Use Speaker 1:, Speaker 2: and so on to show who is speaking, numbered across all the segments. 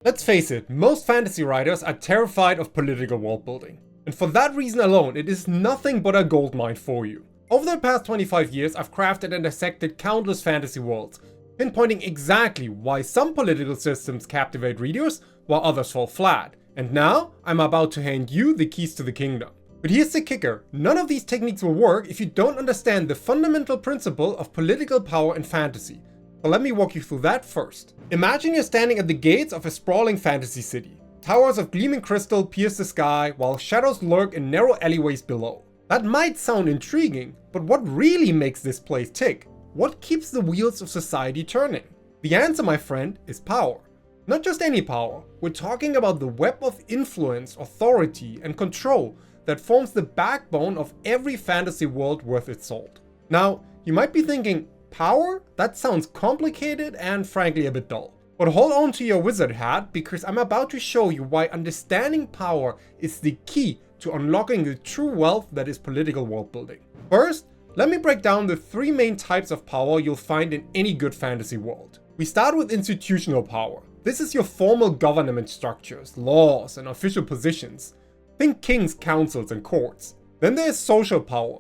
Speaker 1: Let's face it, most fantasy writers are terrified of political world building. And for that reason alone, it is nothing but a goldmine for you. Over the past 25 years, I've crafted and dissected countless fantasy worlds, pinpointing exactly why some political systems captivate readers while others fall flat. And now, I'm about to hand you the keys to the kingdom. But here's the kicker, none of these techniques will work if you don't understand the fundamental principle of political power in fantasy. So let me walk you through that first. Imagine you're standing at the gates of a sprawling fantasy city. Towers of gleaming crystal pierce the sky, while shadows lurk in narrow alleyways below. That might sound intriguing, but what really makes this place tick? What keeps the wheels of society turning? The answer, my friend, is power. Not just any power, we're talking about the web of influence, authority, and control that forms the backbone of every fantasy world worth its salt. Now, you might be thinking, power? That sounds complicated and frankly a bit dull. But hold on to your wizard hat, because I'm about to show you why understanding power is the key to unlocking the true wealth that is political world building. First, let me break down the three main types of power you'll find in any good fantasy world. We start with institutional power. This is your formal government structures, laws, and official positions. Think kings, councils, and courts. Then there's social power.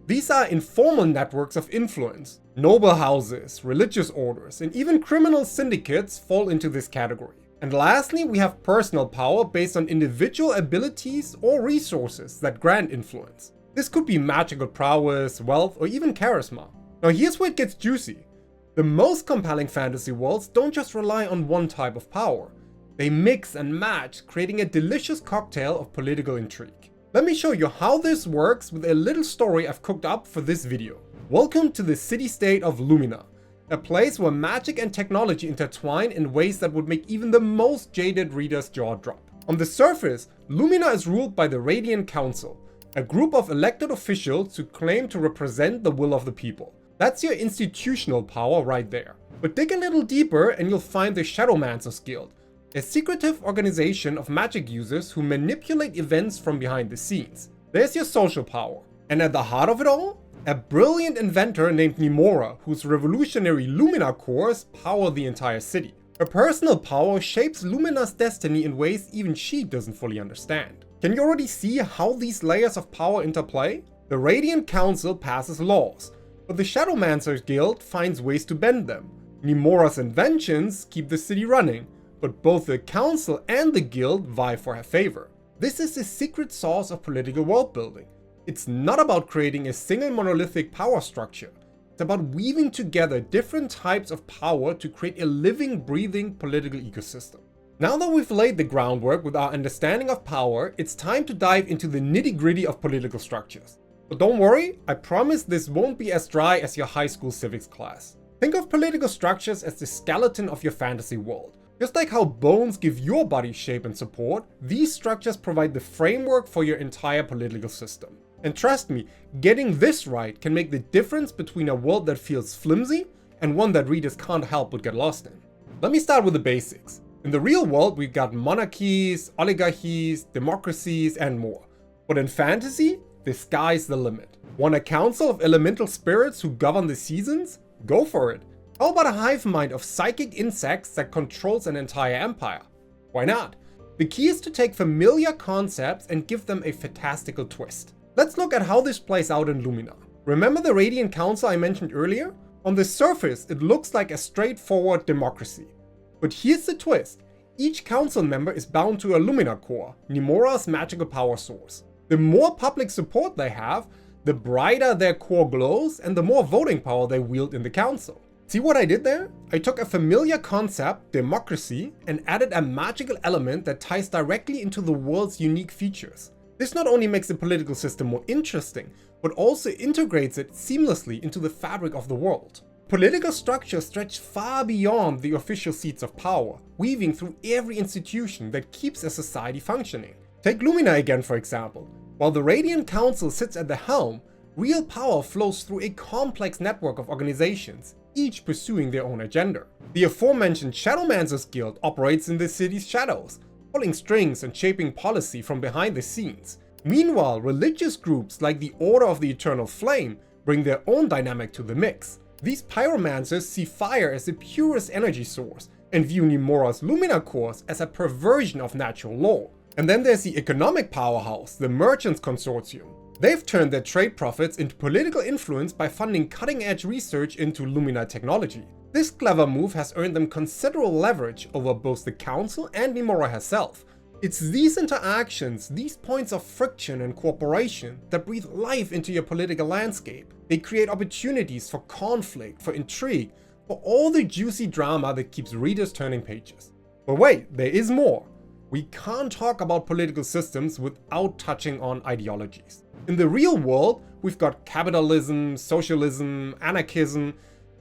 Speaker 1: These are informal networks of influence. Noble houses, religious orders, and even criminal syndicates fall into this category. And lastly, we have personal power based on individual abilities or resources that grant influence. This could be magical prowess, wealth, or even charisma. Now here's where it gets juicy. The most compelling fantasy worlds don't just rely on one type of power. They mix and match, creating a delicious cocktail of political intrigue. Let me show you how this works with a little story I've cooked up for this video. Welcome to the city-state of Lumina, a place where magic and technology intertwine in ways that would make even the most jaded reader's jaw drop. On the surface, Lumina is ruled by the Radiant Council, a group of elected officials who claim to represent the will of the people. That's your institutional power right there. But dig a little deeper and you'll find the Shadowmancers Guild, a secretive organization of magic users who manipulate events from behind the scenes. There's your social power. And at the heart of it all, a brilliant inventor named Nimora, whose revolutionary Lumina cores power the entire city. Her personal power shapes Lumina's destiny in ways even she doesn't fully understand. Can you already see how these layers of power interplay? The Radiant Council passes laws, but the Shadowmancers Guild finds ways to bend them. Nimora's inventions keep the city running, but both the council and the guild vie for her favor. This is the secret sauce of political world building. It's not about creating a single monolithic power structure. It's about weaving together different types of power to create a living, breathing political ecosystem. Now that we've laid the groundwork with our understanding of power, it's time to dive into the nitty-gritty of political structures. But don't worry, I promise this won't be as dry as your high school civics class. Think of political structures as the skeleton of your fantasy world. Just like how bones give your body shape and support, these structures provide the framework for your entire political system. And trust me, getting this right can make the difference between a world that feels flimsy and one that readers can't help but get lost in. Let me start with the basics. In the real world, we've got monarchies, oligarchies, democracies, and more. But in fantasy, the sky's the limit. Want a council of elemental spirits who govern the seasons? Go for it. How about a hive mind of psychic insects that controls an entire empire? Why not? The key is to take familiar concepts and give them a fantastical twist. Let's look at how this plays out in Lumina. Remember the Radiant Council I mentioned earlier? On the surface, it looks like a straightforward democracy. But here's the twist. Each council member is bound to a Lumina core, Nimora's magical power source. The more public support they have, the brighter their core glows and the more voting power they wield in the council. See what I did there? I took a familiar concept, democracy, and added a magical element that ties directly into the world's unique features. This not only makes the political system more interesting, but also integrates it seamlessly into the fabric of the world. Political structures stretch far beyond the official seats of power, weaving through every institution that keeps a society functioning. Take Lumina again, for example. While the Radiant Council sits at the helm, real power flows through a complex network of organizations, each pursuing their own agenda. The aforementioned Shadowmancers Guild operates in the city's shadows, pulling strings and shaping policy from behind the scenes. Meanwhile, religious groups like the Order of the Eternal Flame bring their own dynamic to the mix. These pyromancers see fire as the purest energy source, and view Nemora's Lumina cores as a perversion of natural law. And then there's the economic powerhouse, the Merchants Consortium. They've turned their trade profits into political influence by funding cutting-edge research into Lumina technology. This clever move has earned them considerable leverage over both the Council and Nemora herself. It's these interactions, these points of friction and cooperation that breathe life into your political landscape. They create opportunities for conflict, for intrigue, for all the juicy drama that keeps readers turning pages. But wait, there is more. We can't talk about political systems without touching on ideologies. In the real world, we've got capitalism, socialism, anarchism,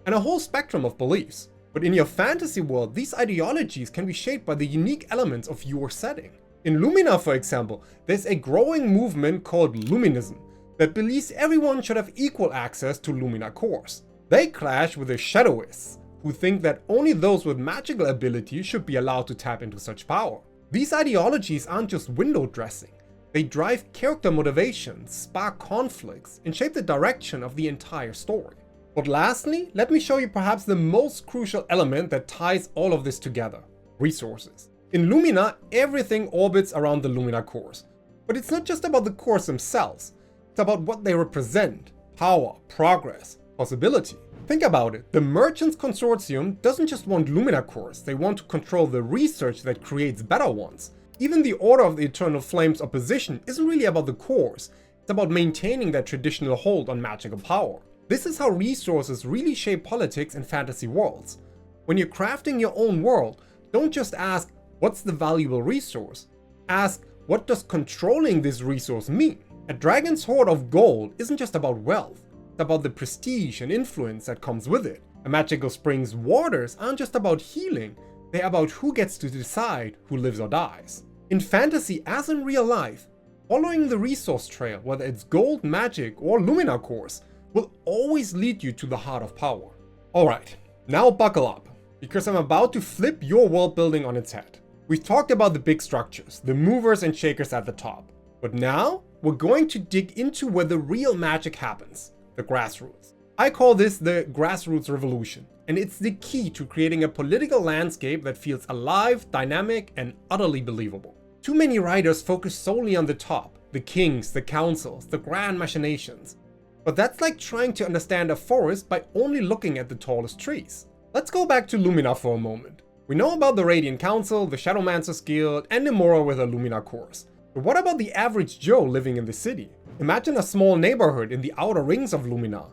Speaker 1: and a whole spectrum of beliefs. But in your fantasy world, these ideologies can be shaped by the unique elements of your setting. In Lumina, for example, there's a growing movement called Luminism that believes everyone should have equal access to Lumina cores. They clash with the Shadowists, who think that only those with magical abilities should be allowed to tap into such power. These ideologies aren't just window dressing. They drive character motivations, spark conflicts, and shape the direction of the entire story. But lastly, let me show you perhaps the most crucial element that ties all of this together: resources. In Lumina, everything orbits around the Lumina cores. But it's not just about the cores themselves, it's about what they represent: power, progress, possibility. Think about it, the Merchants Consortium doesn't just want Lumina cores, they want to control the research that creates better ones. Even the Order of the Eternal Flame's opposition isn't really about the cores, it's about maintaining that traditional hold on magical power. This is how resources really shape politics in fantasy worlds. When you're crafting your own world, don't just ask, what's the valuable resource? Ask, what does controlling this resource mean? A dragon's hoard of gold isn't just about wealth, it's about the prestige and influence that comes with it. A magical spring's waters aren't just about healing, they're about who gets to decide who lives or dies. In fantasy, as in real life, following the resource trail, whether it's gold, magic, or Lumina cores, will always lead you to the heart of power. Alright, now buckle up, because I'm about to flip your world building on its head. We've talked about the big structures, the movers and shakers at the top, but now we're going to dig into where the real magic happens, the grassroots. I call this the grassroots revolution, and it's the key to creating a political landscape that feels alive, dynamic, and utterly believable. Too many writers focus solely on the top, the kings, the councils, the grand machinations. But that's like trying to understand a forest by only looking at the tallest trees. Let's go back to Lumina for a moment. We know about the Radiant Council, the Shadowmancer's Guild, and Nemora with her Lumina cores. But what about the average Joe living in the city? Imagine a small neighborhood in the outer rings of Lumina.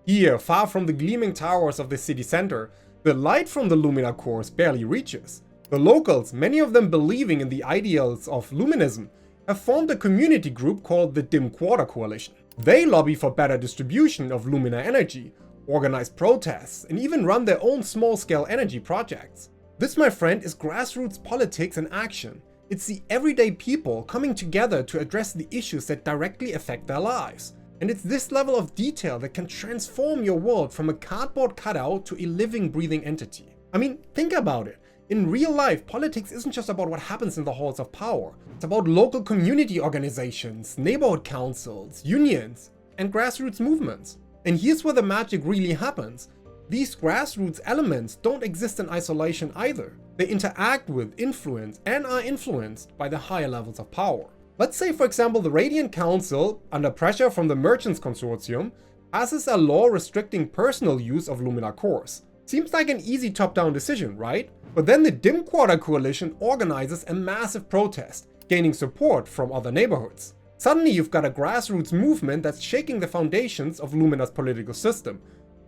Speaker 1: Here, far from the gleaming towers of the city center, the light from the Lumina cores barely reaches. The locals, many of them believing in the ideals of Luminism, have formed a community group called the Dim Quarter Coalition. They lobby for better distribution of Lumina energy, organize protests, and even run their own small-scale energy projects. This, my friend, is grassroots politics in action. It's the everyday people coming together to address the issues that directly affect their lives. And it's this level of detail that can transform your world from a cardboard cutout to a living, breathing entity. I mean, think about it. In real life, politics isn't just about what happens in the halls of power. It's about local community organizations, neighborhood councils, unions, and grassroots movements. And here's where the magic really happens. These grassroots elements don't exist in isolation either. They interact with, influence, and are influenced by the higher levels of power. Let's say, for example, the Radiant Council, under pressure from the Merchants Consortium, passes a law restricting personal use of Lumina cores. Seems like an easy top-down decision, right? But then the Dim Quarter Coalition organizes a massive protest, gaining support from other neighborhoods. Suddenly you've got a grassroots movement that's shaking the foundations of Lumina's political system,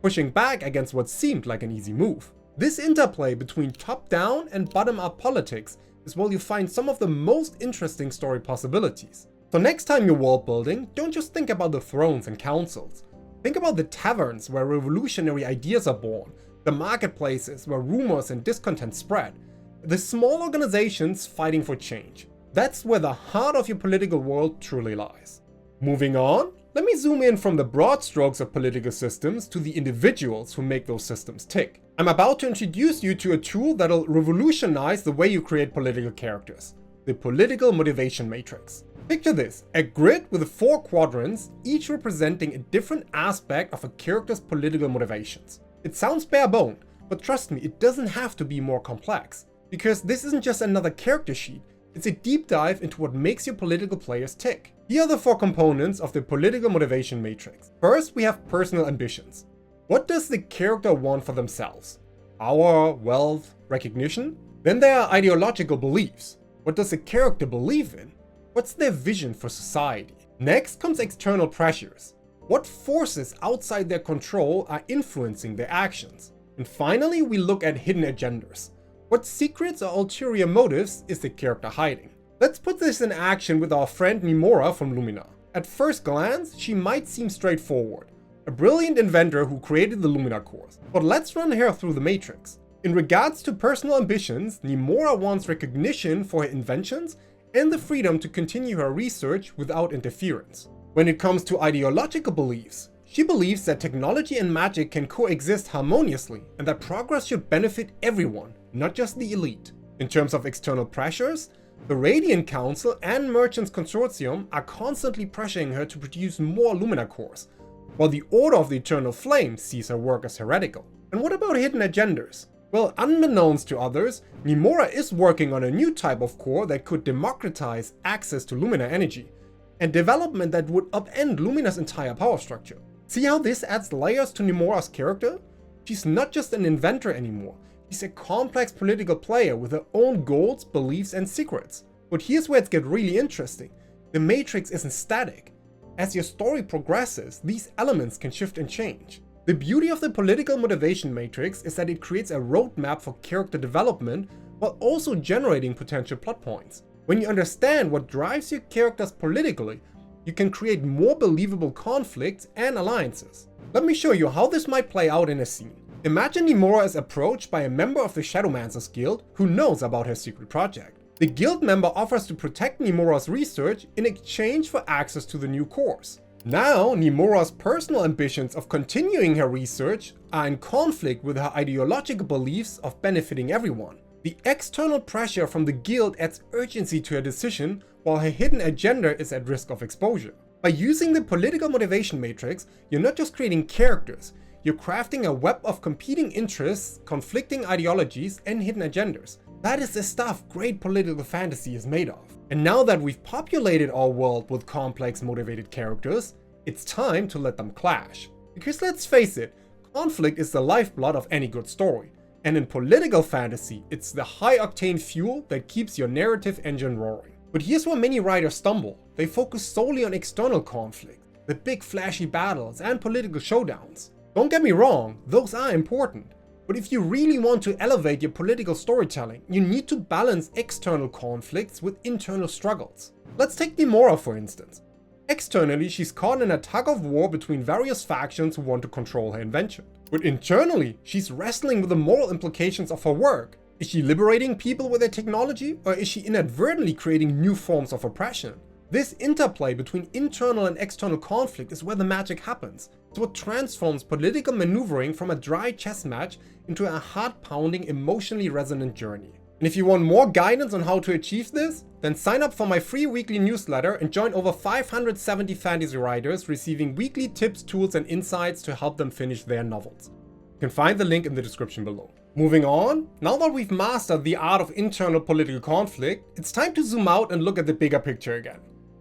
Speaker 1: pushing back against what seemed like an easy move. This interplay between top-down and bottom-up politics is where you find some of the most interesting story possibilities. So next time you're world building, don't just think about the thrones and councils. Think about the taverns where revolutionary ideas are born, the marketplaces where rumors and discontent spread, the small organizations fighting for change. That's where the heart of your political world truly lies. Moving on, let me zoom in from the broad strokes of political systems to the individuals who make those systems tick. I'm about to introduce you to a tool that'll revolutionize the way you create political characters, the Political Motivation Matrix. Picture this, a grid with 4 quadrants, each representing a different aspect of a character's political motivations. It sounds bare-boned, But trust me, it doesn't have to be more complex. Because this isn't just another character sheet, it's a deep dive into what makes your political players tick. Here are the 4 components of the political motivation matrix. First, we have personal ambitions. What does the character want for themselves? Power, wealth, recognition? Then there are ideological beliefs. What does the character believe in? What's their vision for society? Next comes external pressures. What forces outside their control are influencing their actions? And finally, we look at hidden agendas. What secrets or ulterior motives is the character hiding? Let's put this in action with our friend Nemora from Lumina. At first glance, she might seem straightforward. A brilliant inventor who created the Lumina cores. But let's run her through the matrix. In regards to personal ambitions, Nemora wants recognition for her inventions and the freedom to continue her research without interference. When it comes to ideological beliefs, she believes that technology and magic can coexist harmoniously and that progress should benefit everyone, not just the elite. In terms of external pressures, the Radiant Council and Merchants Consortium are constantly pressuring her to produce more Lumina cores, while the Order of the Eternal Flame sees her work as heretical. And what about hidden agendas? Well, unbeknownst to others, Nemora is working on a new type of core that could democratize access to Lumina energy, and development that would upend Lumina's entire power structure. See how this adds layers to Nemora's character? She's not just an inventor anymore, she's a complex political player with her own goals, beliefs, and secrets. But here's where it gets really interesting. The matrix isn't static. As your story progresses, these elements can shift and change. The beauty of the political motivation matrix is that it creates a roadmap for character development while also generating potential plot points. When you understand what drives your characters politically, you can create more believable conflicts and alliances. Let me show you how this might play out in a scene. Imagine Nemora is approached by a member of the Shadowmancers Guild who knows about her secret project. The guild member offers to protect Nemora's research in exchange for access to the new cores. Now, Nemora's personal ambitions of continuing her research are in conflict with her ideological beliefs of benefiting everyone. The external pressure from the guild adds urgency to her decision, while her hidden agenda is at risk of exposure. By using the political motivation matrix, you're not just creating characters, you're crafting a web of competing interests, conflicting ideologies, and hidden agendas. That is the stuff great political fantasy is made of. And now that we've populated our world with complex, motivated characters, it's time to let them clash. Because let's face it, conflict is the lifeblood of any good story. And in political fantasy, it's the high-octane fuel that keeps your narrative engine roaring. But here's where many writers stumble. They focus solely on external conflict, the big flashy battles and political showdowns. Don't get me wrong, those are important. But if you really want to elevate your political storytelling, you need to balance external conflicts with internal struggles. Let's take Nemora for instance. Externally, she's caught in a tug of war between various factions who want to control her invention. But internally, she's wrestling with the moral implications of her work. Is she liberating people with her technology, or is she inadvertently creating new forms of oppression? This interplay between internal and external conflict is where the magic happens. It's what transforms political maneuvering from a dry chess match into a heart-pounding, emotionally resonant journey. And if you want more guidance on how to achieve this, then sign up for my free weekly newsletter and join over 570 fantasy writers receiving weekly tips, tools, and insights to help them finish their novels. You can find the link in the description below. Moving on, now that we've mastered the art of internal political conflict, it's time to zoom out and look at the bigger picture again.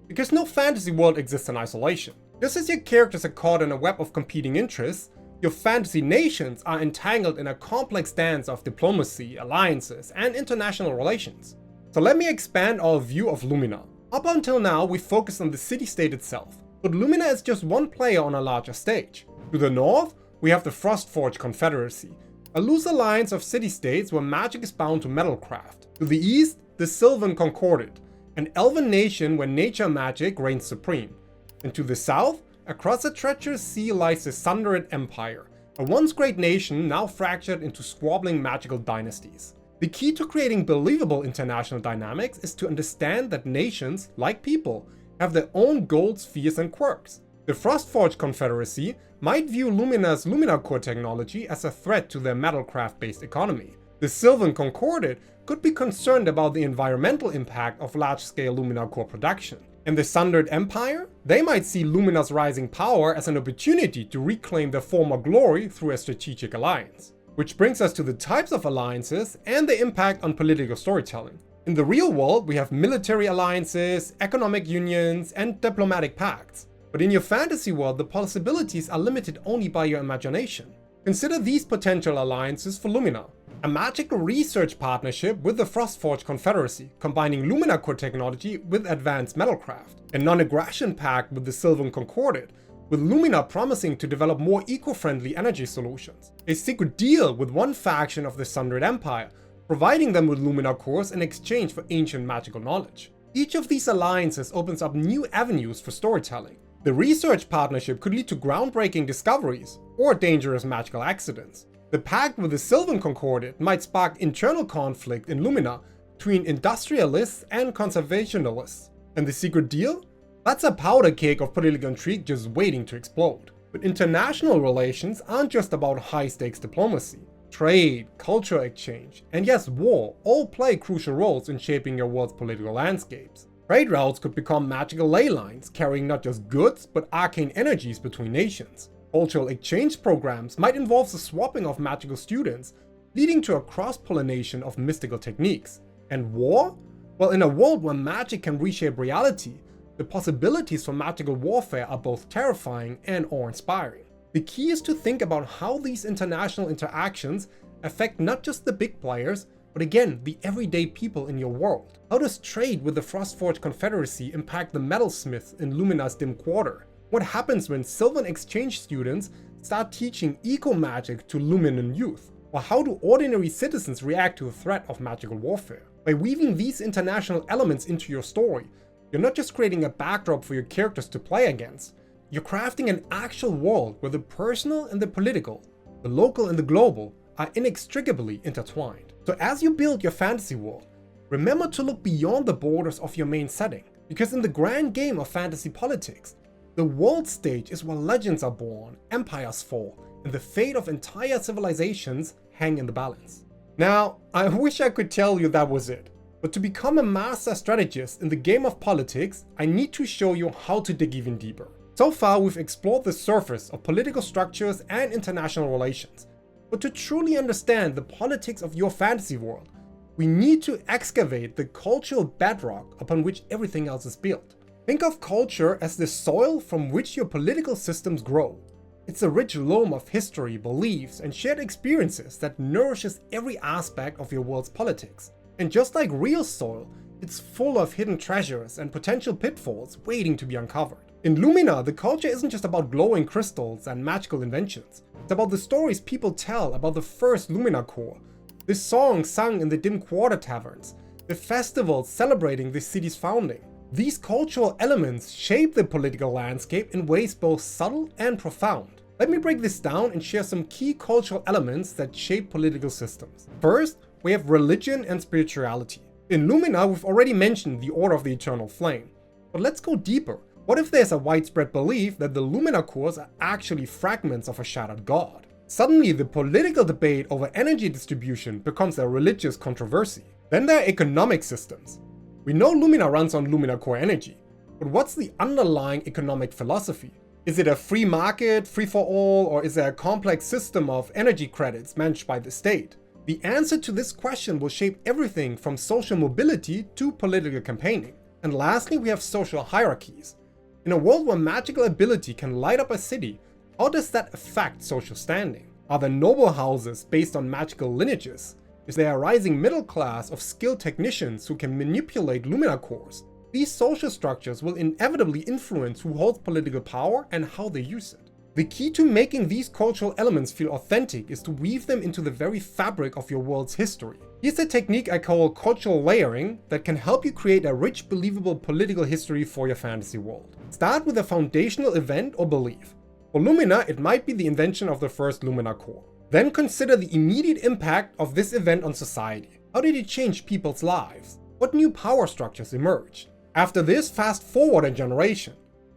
Speaker 1: Because no fantasy world exists in isolation. Just as your characters are caught in a web of competing interests, your fantasy nations are entangled in a complex dance of diplomacy, alliances, and international relations. So let me expand our view of Lumina. Up until now, we focused on the city-state itself, but Lumina is just one player on a larger stage. To the north, we have the Frostforge Confederacy, a loose alliance of city-states where magic is bound to metalcraft. To the east, the Sylvan Concordat, an elven nation where nature magic reigns supreme. And to the south, across the treacherous sea lies the Sundered Empire, a once great nation now fractured into squabbling magical dynasties. The key to creating believable international dynamics is to understand that nations, like people, have their own goals, fears, and quirks. The Frostforge Confederacy might view Lumina's Lumina core technology as a threat to their metalcraft-based economy. The Sylvan Concordat could be concerned about the environmental impact of large-scale Lumina core production. And the Sundered Empire? They might see Lumina's rising power as an opportunity to reclaim their former glory through a strategic alliance. Which brings us to the types of alliances and the impact on political storytelling. In the real world, we have military alliances, economic unions, and diplomatic pacts. But in your fantasy world, the possibilities are limited only by your imagination. Consider these potential alliances for Lumina. A magical research partnership with the Frostforged Confederacy, combining Lumina core technology with advanced metalcraft. A non-aggression pact with the Sylvan Concordat, with Lumina promising to develop more eco-friendly energy solutions. A secret deal with one faction of the Sundered Empire, providing them with Lumina cores in exchange for ancient magical knowledge. Each of these alliances opens up new avenues for storytelling. The research partnership could lead to groundbreaking discoveries or dangerous magical accidents. The pact with the Sylvan Concordat might spark internal conflict in Lumina between industrialists and conservationists. And the secret deal? That's a powder cake of political intrigue just waiting to explode. But international relations aren't just about high-stakes diplomacy. Trade, cultural exchange, and yes, war all play crucial roles in shaping your world's political landscapes. Trade routes could become magical ley lines, carrying not just goods, but arcane energies between nations. Cultural exchange programs might involve the swapping of magical students, leading to a cross-pollination of mystical techniques. And war? Well, in a world where magic can reshape reality, the possibilities for magical warfare are both terrifying and awe-inspiring. The key is to think about how these international interactions affect not just the big players, but again, the everyday people in your world. How does trade with the Frostforged Confederacy impact the metalsmiths in Lumina's dim quarter? What happens when Sylvan exchange students start teaching eco-magic to Luminan youth? Or how do ordinary citizens react to the threat of magical warfare? By weaving these international elements into your story, you're not just creating a backdrop for your characters to play against, you're crafting an actual world where the personal and the political, the local and the global, are inextricably intertwined. So as you build your fantasy world, remember to look beyond the borders of your main setting, because in the grand game of fantasy politics, the world stage is where legends are born, empires fall, and the fate of entire civilizations hang in the balance. Now, I wish I could tell you that was it, but to become a master strategist in the game of politics, I need to show you how to dig even deeper. So far, we've explored the surface of political structures and international relations, but to truly understand the politics of your fantasy world, we need to excavate the cultural bedrock upon which everything else is built. Think of culture as the soil from which your political systems grow. It's a rich loam of history, beliefs, and shared experiences that nourishes every aspect of your world's politics. And just like real soil, it's full of hidden treasures and potential pitfalls waiting to be uncovered. In Lumina, the culture isn't just about glowing crystals and magical inventions. It's about the stories people tell about the first Lumina core, the songs sung in the dim quarter taverns, the festivals celebrating the city's founding. These cultural elements shape the political landscape in ways both subtle and profound. Let me break this down and share some key cultural elements that shape political systems. First, we have religion and spirituality. In Lumina, we've already mentioned the Order of the Eternal Flame. But let's go deeper. What if there's a widespread belief that the Lumina cores are actually fragments of a shattered god? Suddenly, the political debate over energy distribution becomes a religious controversy. Then there are economic systems. We know Lumina runs on Lumina core energy, but what's the underlying economic philosophy? Is it a free market, free for all, or is there a complex system of energy credits managed by the state? The answer to this question will shape everything from social mobility to political campaigning. And lastly, we have social hierarchies. In a world where magical ability can light up a city, how does that affect social standing? Are there noble houses based on magical lineages? Is there a rising middle class of skilled technicians who can manipulate Lumina cores? These social structures will inevitably influence who holds political power and how they use it. The key to making these cultural elements feel authentic is to weave them into the very fabric of your world's history. Here's a technique I call cultural layering that can help you create a rich, believable political history for your fantasy world. Start with a foundational event or belief. For Lumina, it might be the invention of the first Lumina core. Then consider the immediate impact of this event on society. How did it change people's lives? What new power structures emerged? After this, fast forward a generation.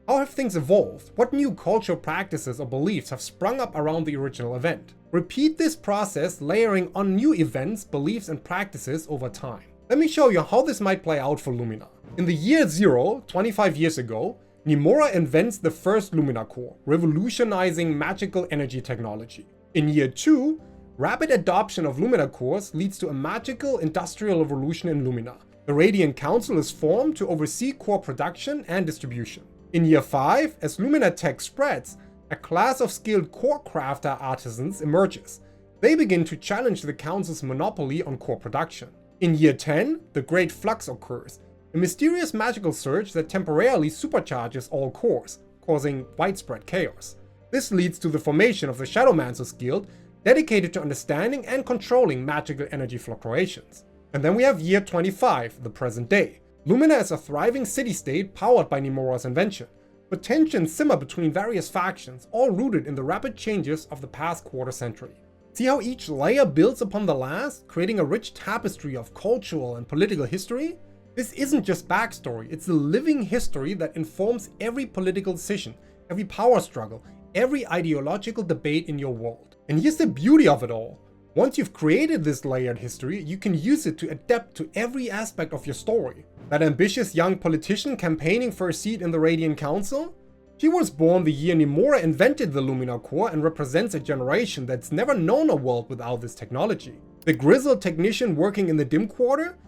Speaker 1: How have things evolved? What new cultural practices or beliefs have sprung up around the original event? Repeat this process, layering on new events, beliefs, and practices over time. Let me show you how this might play out for Lumina. In the year 0, 25 years ago, Nimora invents the first Lumina core, revolutionizing magical energy technology. In year 2, Rapid adoption of Lumina cores leads to a magical industrial revolution in Lumina. The Radiant Council is formed to oversee core production and distribution. In year 5, as Lumina tech spreads, a class of skilled core crafter artisans emerges. They begin to challenge the Council's monopoly on core production. In year 10, the Great Flux occurs, a mysterious magical surge that temporarily supercharges all cores, causing widespread chaos. This leads to the formation of the Shadowmancers Guild, dedicated to understanding and controlling magical energy fluctuations. And then we have year 25, the present day. Lumina is a thriving city-state powered by Nemora's invention, but tensions simmer between various factions, all rooted in the rapid changes of the past quarter century. See how each layer builds upon the last, creating a rich tapestry of cultural and political history? This isn't just backstory, it's the living history that informs every political decision, every power struggle, every ideological debate in your world. And here's the beauty of it all. Once you've created this layered history, you can use it to adapt to every aspect of your story. That ambitious young politician campaigning for a seat in the Radiant Council? She was born the year Nemora invented the Lumina core and represents a generation that's never known a world without this technology. The grizzled technician working in the Dim Quarter?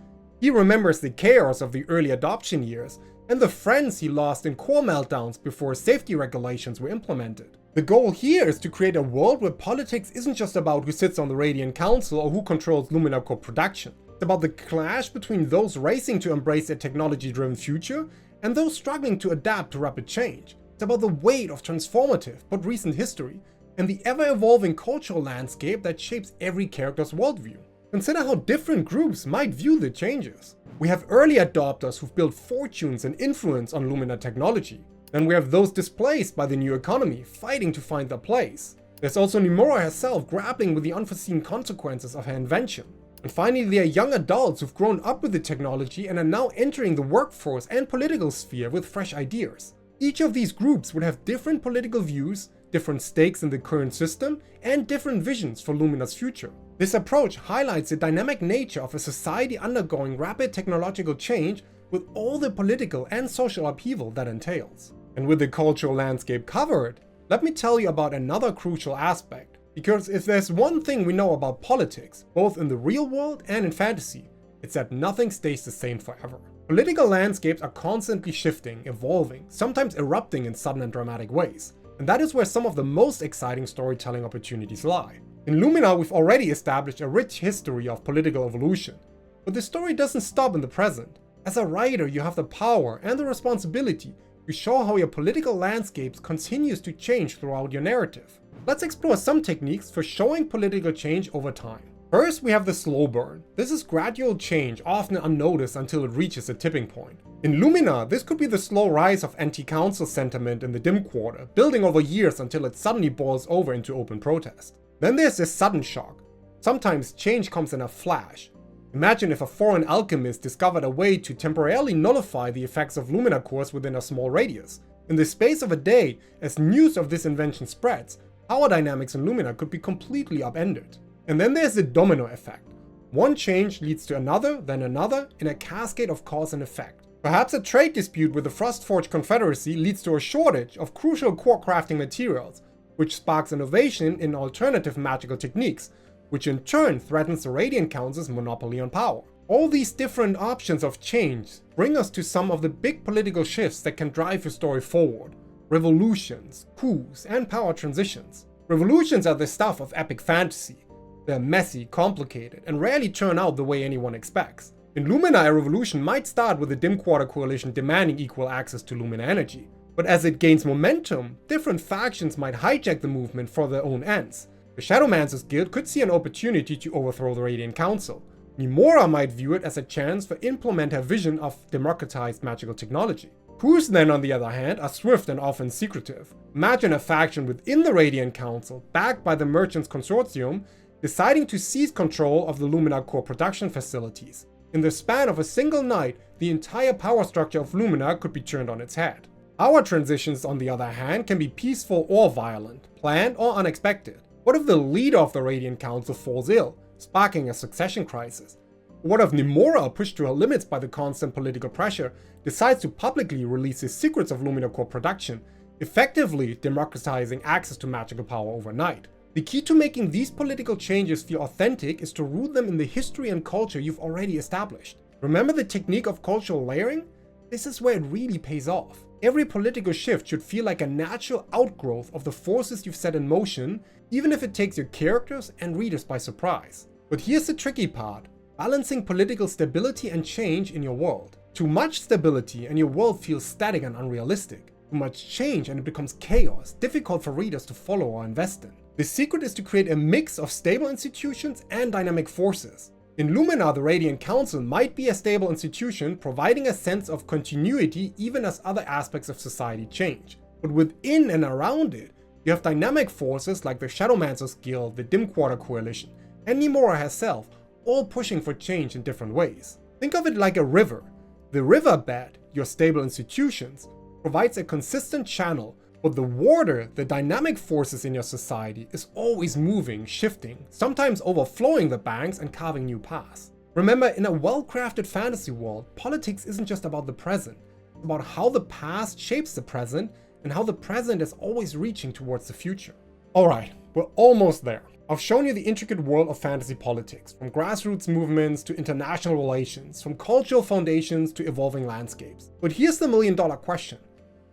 Speaker 1: He remembers the chaos of the early adoption years and the friends he lost in core meltdowns before safety regulations were implemented. The goal here is to create a world where politics isn't just about who sits on the Radiant Council or who controls Lumina core production. It's about the clash between those racing to embrace a technology-driven future and those struggling to adapt to rapid change. It's about the weight of transformative but recent history and the ever-evolving cultural landscape that shapes every character's worldview. Consider how different groups might view the changes. We have early adopters who've built fortunes and influence on Lumina technology. Then we have those displaced by the new economy, fighting to find their place. There's also Nemora herself grappling with the unforeseen consequences of her invention. And finally, there are young adults who've grown up with the technology and are now entering the workforce and political sphere with fresh ideas. Each of these groups would have different political views, different stakes in the current system, and different visions for Lumina's future. This approach highlights the dynamic nature of a society undergoing rapid technological change with all the political and social upheaval that entails. And with the cultural landscape covered, let me tell you about another crucial aspect. Because if there's one thing we know about politics, both in the real world and in fantasy, it's that nothing stays the same forever. Political landscapes are constantly shifting, evolving, sometimes erupting in sudden and dramatic ways. And that is where some of the most exciting storytelling opportunities lie. In Lumina, we've already established a rich history of political evolution. But the story doesn't stop in the present. As a writer, you have the power and the responsibility to show how your political landscapes continues to change throughout your narrative. Let's explore some techniques for showing political change over time. First, we have the slow burn. This is gradual change, often unnoticed until it reaches a tipping point. In Lumina, this could be the slow rise of anti-council sentiment in the Dim Quarter, building over years until it suddenly boils over into open protest. Then there's the sudden shock. Sometimes change comes in a flash. Imagine if a foreign alchemist discovered a way to temporarily nullify the effects of Lumina cores within a small radius. In the space of a day, as news of this invention spreads, power dynamics in Lumina could be completely upended. And then there's the domino effect. One change leads to another, then another, in a cascade of cause and effect. Perhaps a trade dispute with the Frostforged Confederacy leads to a shortage of crucial core crafting materials, which sparks innovation in alternative magical techniques, which in turn threatens the Radiant Council's monopoly on power. All these different options of change bring us to some of the big political shifts that can drive your story forward. Revolutions, coups, and power transitions. Revolutions are the stuff of epic fantasy. They're messy, complicated, and rarely turn out the way anyone expects. In Lumina, a revolution might start with the Dim Quarter Coalition demanding equal access to Lumina energy. But as it gains momentum, different factions might hijack the movement for their own ends. The Shadowmancers Guild could see an opportunity to overthrow the Radiant Council. Nemora might view it as a chance to implement her vision of democratized magical technology. Coups then, on the other hand, are swift and often secretive. Imagine a faction within the Radiant Council, backed by the Merchants Consortium, deciding to seize control of the Lumina core production facilities. In the span of a single night, the entire power structure of Lumina could be turned on its head. Power transitions, on the other hand, can be peaceful or violent, planned or unexpected. What if the leader of the Radiant Council falls ill, sparking a succession crisis? What if Nemora, pushed to her limits by the constant political pressure, decides to publicly release the secrets of Lumina core production, effectively democratizing access to magical power overnight? The key to making these political changes feel authentic is to root them in the history and culture you've already established. Remember the technique of cultural layering? This is where it really pays off. Every political shift should feel like a natural outgrowth of the forces you've set in motion, even if it takes your characters and readers by surprise. But here's the tricky part: balancing political stability and change in your world. Too much stability and your world feels static and unrealistic. Too much change and it becomes chaos, difficult for readers to follow or invest in. The secret is to create a mix of stable institutions and dynamic forces. In Lumina, the Radiant Council might be a stable institution, providing a sense of continuity even as other aspects of society change. But within and around it, you have dynamic forces like the Shadowmancers Guild, the Dim Quarter Coalition, and Nimora herself, all pushing for change in different ways. Think of it like a river. The riverbed, your stable institutions, provides a consistent channel, but the water, the dynamic forces in your society, is always moving, shifting, sometimes overflowing the banks and carving new paths. Remember, in a well-crafted fantasy world, politics isn't just about the present. It's about how the past shapes the present and how the present is always reaching towards the future. Alright, we're almost there. I've shown you the intricate world of fantasy politics, from grassroots movements to international relations, from cultural foundations to evolving landscapes. But here's the million-dollar question.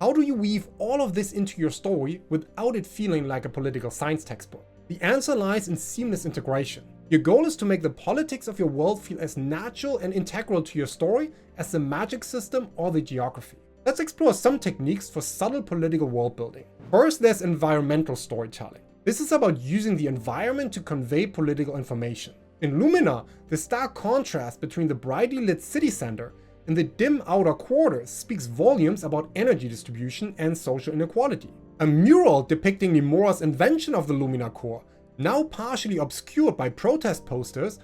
Speaker 1: How do you weave all of this into your story without it feeling like a political science textbook? The answer lies in seamless integration. Your goal is to make the politics of your world feel as natural and integral to your story as the magic system or the geography. Let's explore some techniques for subtle political world building. First, there's environmental storytelling. This is about using the environment to convey political information. In Lumina, the stark contrast between the brightly lit city center and the dim outer quarters speaks volumes about energy distribution and social inequality. A mural depicting Nimora's invention of the Lumina Core, now partially obscured by protest posters,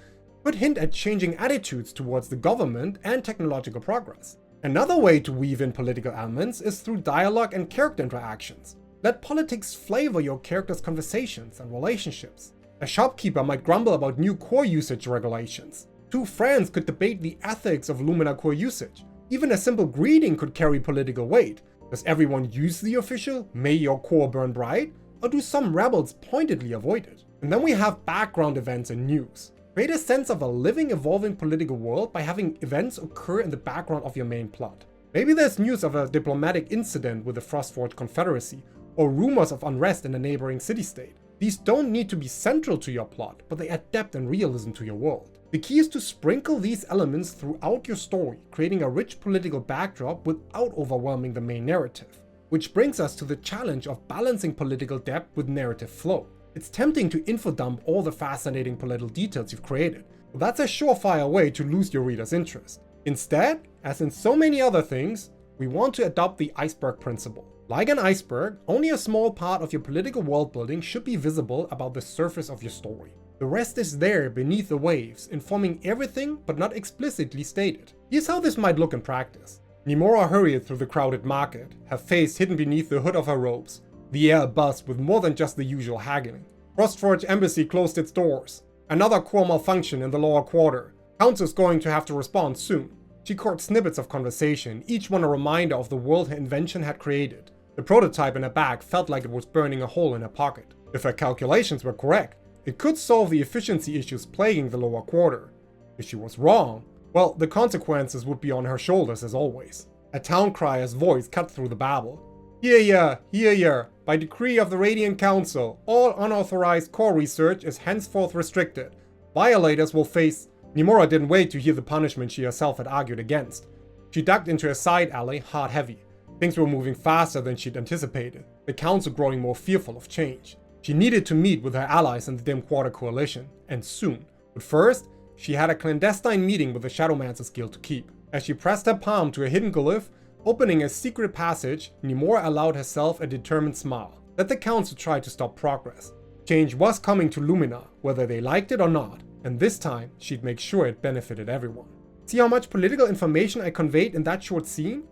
Speaker 1: could hint at changing attitudes towards the government and technological progress. Another way to weave in political elements is through dialogue and character interactions. Let politics flavor your characters' conversations and relationships. A shopkeeper might grumble about new core usage regulations. Two friends could debate the ethics of Lumina Core usage. Even a simple greeting could carry political weight. Does everyone use the official "May your core burn bright"? Or do some rebels pointedly avoid it? And then we have background events and news. Create a sense of a living, evolving political world by having events occur in the background of your main plot. Maybe there's news of a diplomatic incident with the Frostforged Confederacy, or rumors of unrest in a neighboring city-state. These don't need to be central to your plot, but they add depth and realism to your world. The key is to sprinkle these elements throughout your story, creating a rich political backdrop without overwhelming the main narrative. Which brings us to the challenge of balancing political depth with narrative flow. It's tempting to infodump all the fascinating political details you've created, but that's a surefire way to lose your reader's interest. Instead, as in so many other things, we want to adopt the iceberg principle. Like an iceberg, only a small part of your political world building should be visible about the surface of your story. The rest is there beneath the waves, informing everything but not explicitly stated. Here's how this might look in practice. Nimora hurried through the crowded market, her face hidden beneath the hood of her robes. The air buzzed with more than just the usual haggling. Frostforged Embassy closed its doors. Another core malfunction in the lower quarter. Council's going to have to respond soon. She caught snippets of conversation, each one a reminder of the world her invention had created. The prototype in her bag felt like it was burning a hole in her pocket. If her calculations were correct, it could solve the efficiency issues plaguing the lower quarter. If she was wrong, well, the consequences would be on her shoulders as always. A town crier's voice cut through the babble. Hear ya, by decree of the Radiant Council, all unauthorized core research is henceforth restricted. Violators will face... Nimora didn't wait to hear the punishment she herself had argued against. She ducked into a side alley, heart heavy. Things were moving faster than she'd anticipated, the council growing more fearful of change. She needed to meet with her allies in the Dim Quarter Coalition, and soon. But first, she had a clandestine meeting with the Shadowmancers Guild to keep. As she pressed her palm to a hidden glyph, opening a secret passage, Nimora allowed herself a determined smile. Let the council try to stop progress. Change was coming to Lumina, whether they liked it or not, and this time she'd make sure it benefited everyone. See how much political information I conveyed in that short scene?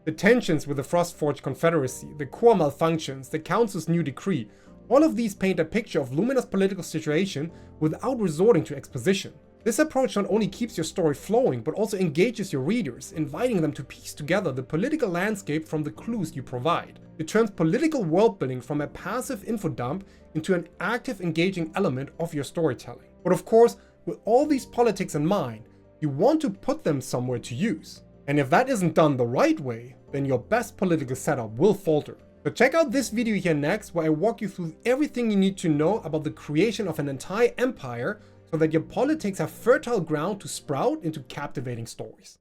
Speaker 1: The tensions with the Frostforged Confederacy, the core malfunctions, the council's new decree, all of these paint a picture of Lumina's political situation without resorting to exposition. This approach not only keeps your story flowing, but also engages your readers, inviting them to piece together the political landscape from the clues you provide. It turns political world-building from a passive info dump into an active, engaging element of your storytelling. But of course, with all these politics in mind, you want to put them somewhere to use. And if that isn't done the right way, then your best political setup will falter. So check out this video here next, where I walk you through everything you need to know about the creation of an entire empire, so that your politics have fertile ground to sprout into captivating stories.